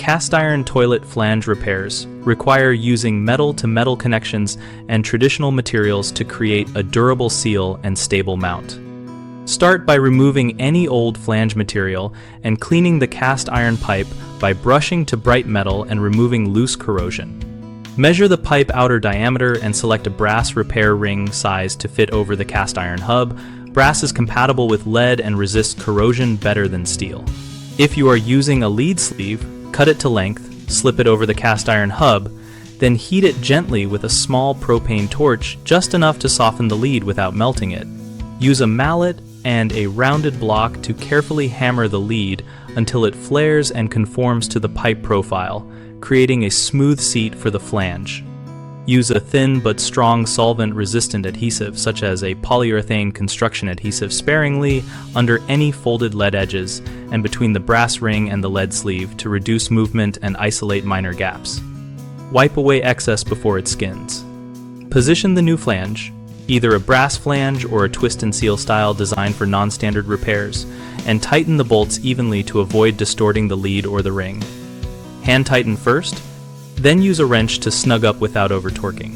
Cast iron toilet flange repairs require using metal-to-metal connections and traditional materials to create a durable seal and stable mount. Start by removing any old flange material and cleaning the cast iron pipe by brushing to bright metal and removing loose corrosion. Measure the pipe outer diameter and select a brass repair ring size to fit over the cast iron hub. Brass is compatible with lead and resists corrosion better than steel. If you are using a lead sleeve, cut it to length, slip it over the cast iron hub, then heat it gently with a small propane torch, just enough to soften the lead without melting it. Use a mallet and a rounded block to carefully hammer the lead until it flares and conforms to the pipe profile, creating a smooth seat for the flange. Use a thin but strong solvent-resistant adhesive, such as a polyurethane construction adhesive, sparingly under any folded lead edges and between the brass ring and the lead sleeve to reduce movement and isolate minor gaps. Wipe away excess before it skins. Position the new flange, either a brass flange or a twist and seal style designed for non-standard repairs, and tighten the bolts evenly to avoid distorting the lead or the ring. Hand tighten first, then use a wrench to snug up without over-torquing.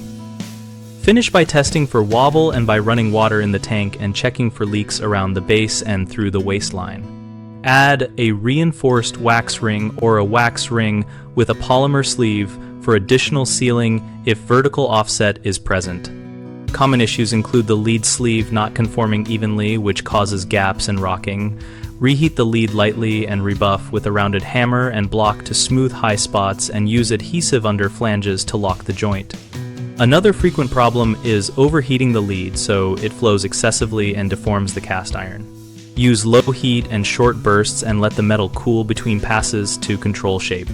Finish by testing for wobble and by running water in the tank and checking for leaks around the base and through the waistline. Add a reinforced wax ring or a wax ring with a polymer sleeve for additional sealing if vertical offset is present. Common issues include the lead sleeve not conforming evenly, which causes gaps and rocking. Reheat the lead lightly and rebuff with a rounded hammer and block to smooth high spots, and use adhesive under flanges to lock the joint. Another frequent problem is overheating the lead so it flows excessively and deforms the cast iron. Use low heat and short bursts and let the metal cool between passes to control shape.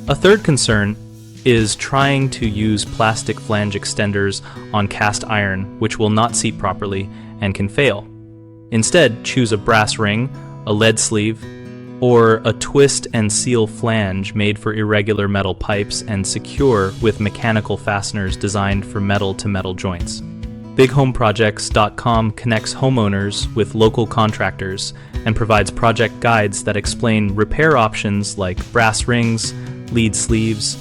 A third concern is trying to use plastic flange extenders on cast iron, which will not seat properly and can fail. Instead, choose a brass ring, a lead sleeve, or a twist and seal flange made for irregular metal pipes and secure with mechanical fasteners designed for metal-to-metal joints. BigHomeProjects.com connects homeowners with local contractors and provides project guides that explain repair options like brass rings, lead sleeves,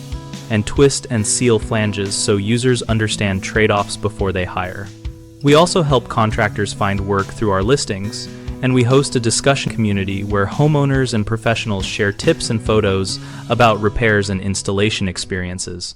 and twist and seal flanges so users understand trade-offs before they hire. We also help contractors find work through our listings, and we host a discussion community where homeowners and professionals share tips and photos about repairs and installation experiences.